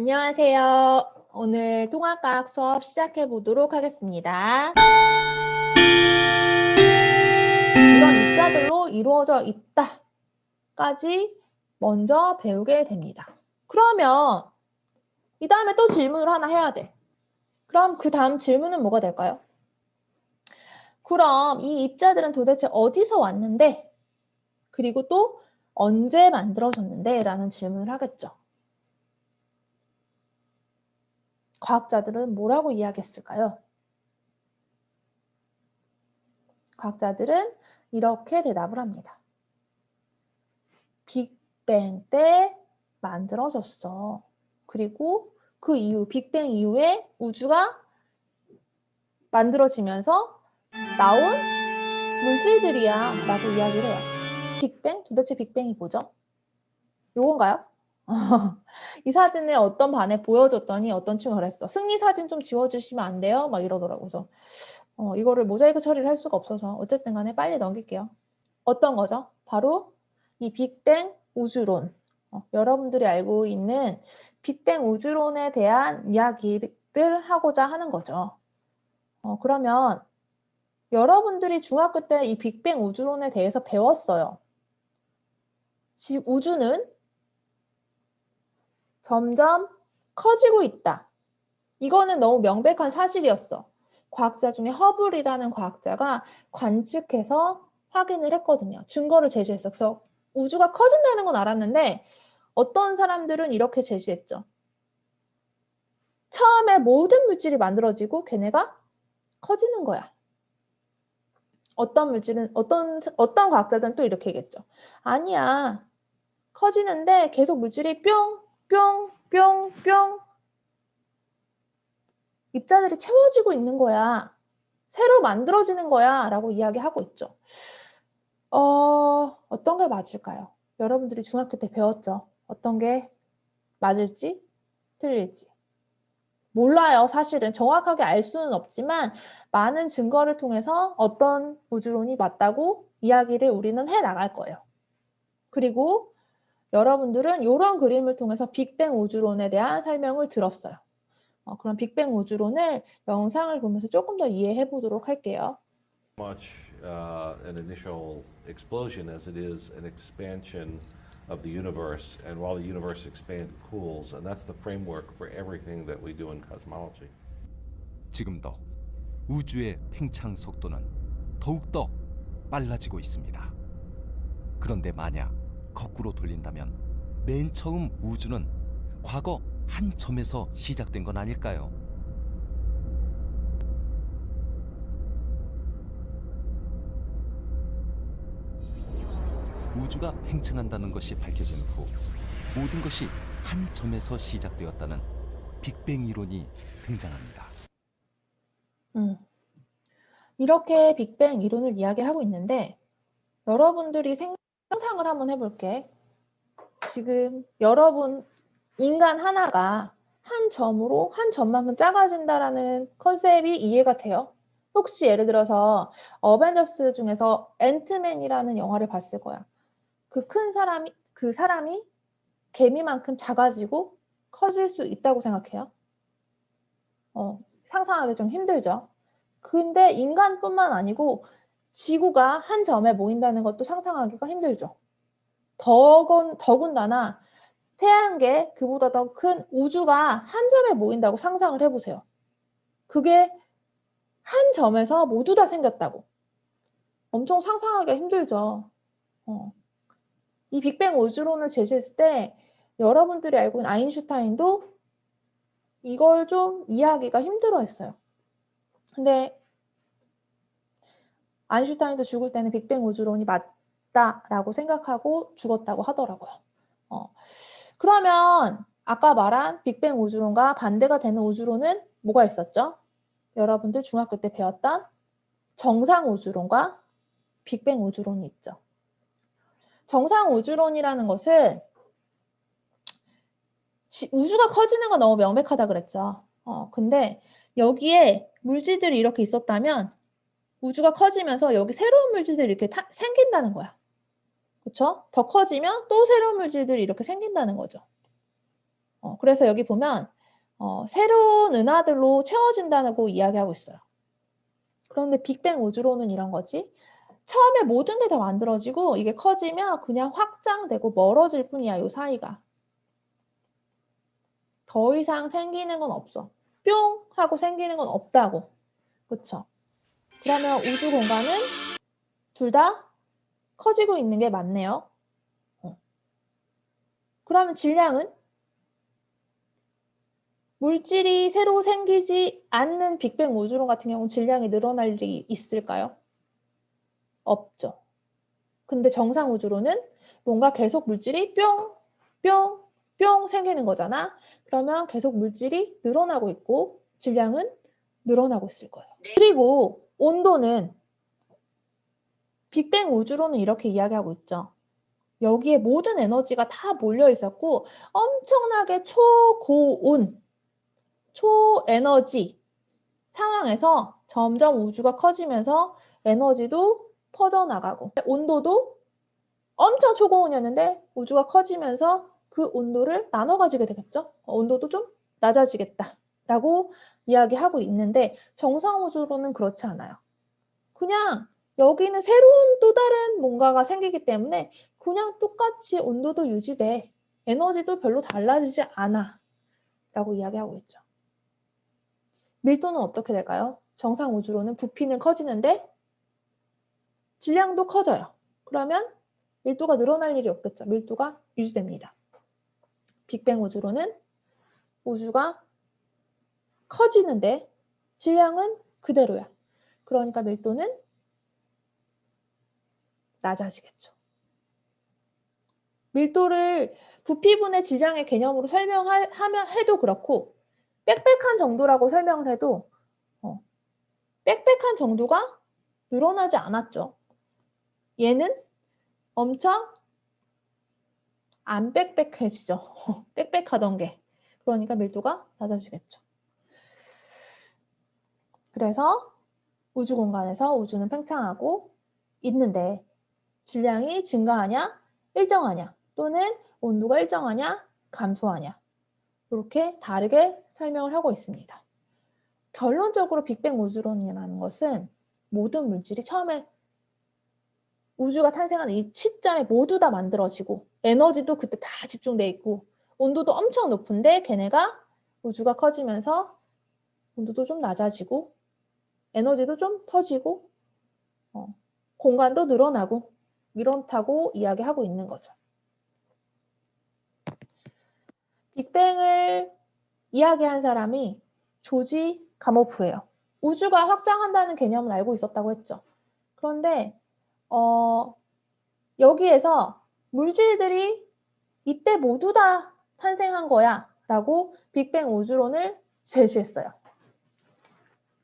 안녕하세요. 오늘 통합과학 수업 시작해 보도록 하겠습니다. 이런 입자들로 이루어져 있다까지 먼저 배우게 됩니다. 그러면 이 다음에 또 질문을 하나 해야 돼. 그럼 그 다음 질문은 뭐가 될까요? 그럼 이 입자들은 도대체 어디서 왔는데? 그리고 또 언제 만들어졌는데? 라는 질문을 하겠죠. 과학자들은 뭐라고 이야기했을까요? 과학자들은 이렇게 대답을 합니다. 빅뱅 때 만들어졌어. 그리고 그 이후, 빅뱅 이후에 우주가 만들어지면서 나온 물질들이야 라고 이야기를 해요. 빅뱅? 도대체 빅뱅이 뭐죠? 요건가요? 이 사진을 어떤 반에 보여줬더니 어떤 친구가 그랬어. 승리 사진 좀 지워주시면 안 돼요? 막 이러더라고요. 그래서 이거를 모자이크 처리를 할 수가 없어서 어쨌든 간에 빨리 넘길게요. 어떤 거죠? 바로 이 빅뱅 우주론. 여러분들이 알고 있는 빅뱅 우주론에 대한 이야기를 하고자 하는 거죠. 그러면 여러분들이 중학교 때 이 빅뱅 우주론에 대해서 배웠어요. 우주는 점점 커지고 있다. 이거는 너무 명백한 사실이었어. 과학자 중에 허블이라는 과학자가 관측해서 확인을 했거든요. 증거를 제시했어. 그래서 우주가 커진다는 건 알았는데 어떤 사람들은 이렇게 제시했죠. 처음에 모든 물질이 만들어지고 걔네가 커지는 거야. 어떤 물질은 어떤 과학자들은 또 이렇게 얘기했죠. 아니야. 커지는데 계속 물질이 뿅, 뿅, 뿅, 뿅 입자들이 채워지고 있는 거야. 새로 만들어지는 거야 라고 이야기하고 있죠. 어떤 게 맞을까요? 여러분들이 중학교 때 배웠죠. 어떤 게 맞을지 틀릴지. 몰라요. 사실은 정확하게 알 수는 없지만 많은 증거를 통해서 어떤 우주론이 맞다고 이야기를 우리는 해나갈 거예요. 그리고 여러분들은 이런 그림을 통해서 빅뱅 우주론에 대한 설명을 들었어요. 그럼 빅뱅 우주론을 영상을 보면서 조금 더 이해해 보도록 할게요. Much an initial explosion as it is an expansion of the universe, and while the universe expands, it cools, and that's the framework for everything that we do in cosmology. 지금도 우주의 팽창 속도는 더욱더 빨라지고 있습니다. 그런데 만약 거꾸로 돌린다면 맨 처음 우주는 과거 한 점에서 시작된 건 아닐까요? 우주가 팽창한다는 것이 밝혀진 후 모든 것이 한 점에서 시작되었다는 빅뱅 이론이 등장합니다. 이렇게 빅뱅 이론을 이야기하고 있는데 여러분들이 상상을 한번 해볼게. 지금 여러분 인간 하나가 한 점만큼 작아진다라는 컨셉이 이해가 돼요? 혹시 예를 들어서 어벤져스 중에서 앤트맨이라는 영화를 봤을 거야. 그 사람이 개미만큼 작아지고 커질 수 있다고 생각해요? 상상하기 좀 힘들죠? 근데 인간뿐만 아니고 지구가 한 점에 모인다는 것도 상상하기가 힘들죠. 더군다나 태양계 그보다 더 큰 우주가 한 점에 모인다고 상상을 해보세요. 그게 한 점에서 모두 다 생겼다고. 엄청 상상하기가 힘들죠. 이 빅뱅 우주론을 제시했을 때 여러분들이 알고 있는 아인슈타인도 이걸 좀 이해하기가 힘들어했어요. 근데 아인슈타인도 죽을 때는 빅뱅 우주론이 맞다라고 생각하고 죽었다고 하더라고요. 그러면 아까 말한 빅뱅 우주론과 반대가 되는 우주론은 뭐가 있었죠? 여러분들 중학교 때 배웠던 정상 우주론과 빅뱅 우주론이 있죠. 정상 우주론이라는 것은 우주가 커지는 건 너무 명백하다 그랬죠. 근데 여기에 물질들이 이렇게 있었다면 우주가 커지면서 여기 새로운 물질들이 이렇게 생긴다는 거야. 그렇죠? 더 커지면 또 새로운 물질들이 이렇게 생긴다는 거죠. 그래서 여기 보면 새로운 은하들로 채워진다고 이야기하고 있어요. 그런데 빅뱅 우주론은 이런 거지. 처음에 모든 게 다 만들어지고 이게 커지면 그냥 확장되고 멀어질 뿐이야, 요 사이가. 더 이상 생기는 건 없어. 뿅 하고 생기는 건 없다고. 그쵸? 그러면 우주 공간은 둘 다 커지고 있는 게 맞네요. 그러면 질량은? 물질이 새로 생기지 않는 빅뱅 우주론 같은 경우는 질량이 늘어날 일이 있을까요? 없죠. 근데 정상 우주론은 뭔가 계속 물질이 뿅, 뿅, 뿅 생기는 거잖아. 그러면 계속 물질이 늘어나고 있고 질량은 늘어나고 있을 거예요. 그리고 온도는 빅뱅 우주론은 이렇게 이야기하고 있죠. 여기에 모든 에너지가 다 몰려 있었고 엄청나게 초고온, 초에너지 상황에서 점점 우주가 커지면서 에너지도 퍼져나가고 온도도 엄청 초고온이었는데 우주가 커지면서 그 온도를 나눠 가지게 되겠죠. 온도도 좀 낮아지겠다라고 이야기하고 있는데 정상 우주로는 그렇지 않아요. 그냥 여기는 새로운 또 다른 뭔가가 생기기 때문에 그냥 똑같이 온도도 유지돼. 에너지도 별로 달라지지 않아. 라고 이야기하고 있죠. 밀도는 어떻게 될까요? 정상 우주로는 부피는 커지는데 질량도 커져요. 그러면 밀도가 늘어날 일이 없겠죠. 밀도가 유지됩니다. 빅뱅 우주로는 우주가 커지는데 질량은 그대로야. 그러니까 밀도는 낮아지겠죠. 밀도를 부피분의 질량의 개념으로 설명하면 해도 그렇고 빽빽한 정도라고 설명을 해도 빽빽한 정도가 늘어나지 않았죠. 얘는 엄청 안 빽빽해지죠. 빽빽하던 게. 그러니까 밀도가 낮아지겠죠. 그래서 우주 공간에서 우주는 팽창하고 있는데 질량이 증가하냐, 일정하냐, 또는 온도가 일정하냐, 감소하냐 이렇게 다르게 설명을 하고 있습니다. 결론적으로 빅뱅 우주론이라는 것은 모든 물질이 처음에 우주가 탄생하는 이 시점에 모두 다 만들어지고 에너지도 그때 다 집중돼 있고 온도도 엄청 높은데 걔네가 우주가 커지면서 온도도 좀 낮아지고 에너지도 좀 퍼지고 공간도 늘어나고 이렇다고 이야기하고 있는 거죠. 빅뱅을 이야기한 사람이 조지 가모프예요. 우주가 확장한다는 개념은 알고 있었다고 했죠. 그런데 여기에서 물질들이 이때 모두 다 탄생한 거야 라고 빅뱅 우주론을 제시했어요.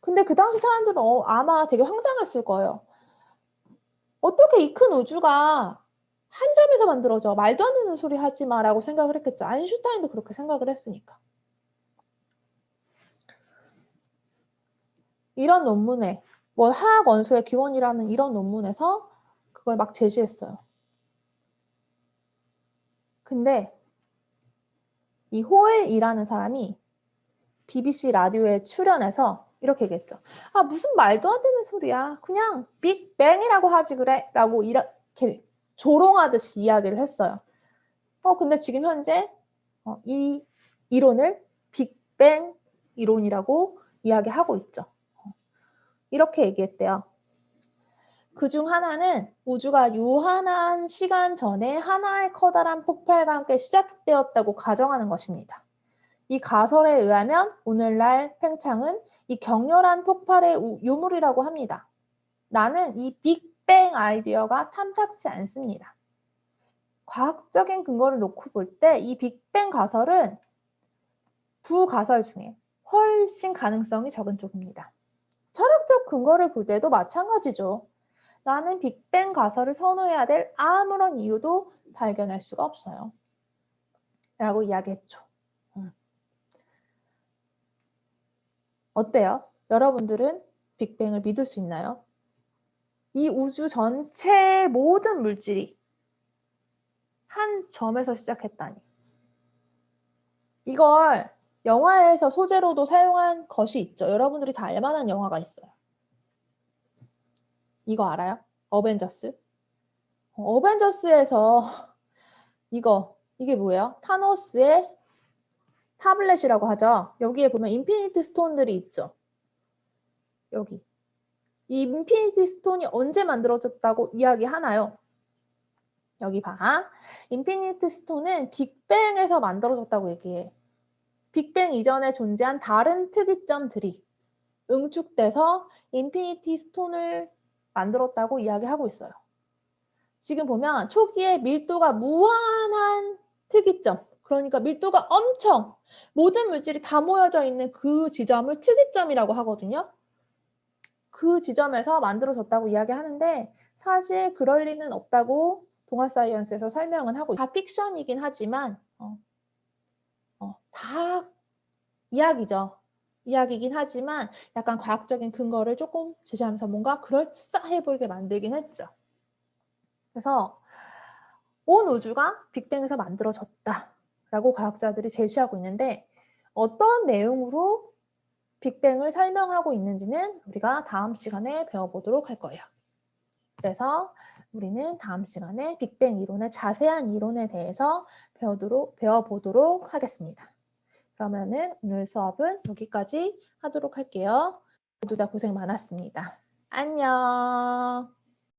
근데 그 당시 사람들은 아마 되게 황당했을 거예요. 어떻게 이 큰 우주가 한 점에서 만들어져? 말도 안 되는 소리 하지 마 라고 생각을 했겠죠. 아인슈타인도 그렇게 생각을 했으니까. 이런 논문에 화학 원소의 기원이라는 이런 논문에서 그걸 막 제시했어요. 근데 이 호엘이라는 사람이 BBC 라디오에 출연해서 이렇게 얘기했죠. 아, 무슨 말도 안 되는 소리야. 그냥 빅뱅이라고 하지 그래. 라고 이렇게 조롱하듯이 이야기를 했어요. 근데 지금 현재 이 이론을 빅뱅 이론이라고 이야기하고 있죠. 이렇게 얘기했대요. 그중 하나는 우주가 유한한 시간 전에 하나의 커다란 폭발과 함께 시작되었다고 가정하는 것입니다. 이 가설에 의하면 오늘날 팽창은 이 격렬한 폭발의 유물이라고 합니다. 나는 이 빅뱅 아이디어가 탐탁지 않습니다. 과학적인 근거를 놓고 볼 때 이 빅뱅 가설은 두 가설 중에 훨씬 가능성이 적은 쪽입니다. 철학적 근거를 볼 때도 마찬가지죠. 나는 빅뱅 가설을 선호해야 될 아무런 이유도 발견할 수가 없어요. 라고 이야기했죠. 어때요? 여러분들은 빅뱅을 믿을 수 있나요? 이 우주 전체의 모든 물질이 한 점에서 시작했다니. 이걸 영화에서 소재로도 사용한 것이 있죠. 여러분들이 다 알만한 영화가 있어요. 이거 알아요? 어벤져스? 어벤져스에서 이게 뭐예요? 타노스의 타블렛이라고 하죠. 여기에 보면 인피니티 스톤들이 있죠. 여기. 이 인피니티 스톤이 언제 만들어졌다고 이야기하나요? 여기 봐. 인피니티 스톤은 빅뱅에서 만들어졌다고 얘기해. 빅뱅 이전에 존재한 다른 특이점들이 응축돼서 인피니티 스톤을 만들었다고 이야기하고 있어요. 지금 보면 초기에 밀도가 무한한 특이점, 그러니까 밀도가 엄청 모든 물질이 다 모여져 있는 그 지점을 특이점이라고 하거든요. 그 지점에서 만들어졌다고 이야기하는데 사실 그럴 리는 없다고 동아사이언스에서 설명은 하고 있어요. 다 픽션이긴 하지만 다 이야기죠. 이야기긴 하지만 약간 과학적인 근거를 조금 제시하면서 뭔가 그럴싸해 보이게 만들긴 했죠. 그래서 온 우주가 빅뱅에서 만들어졌다라고 과학자들이 제시하고 있는데 어떤 내용으로 빅뱅을 설명하고 있는지는 우리가 다음 시간에 배워보도록 할 거예요. 그래서 우리는 다음 시간에 빅뱅 이론의 자세한 이론에 대해서 배워보도록 하겠습니다. 그러면은 오늘 수업은 여기까지 하도록 할게요. 모두 다 고생 많았습니다. 안녕.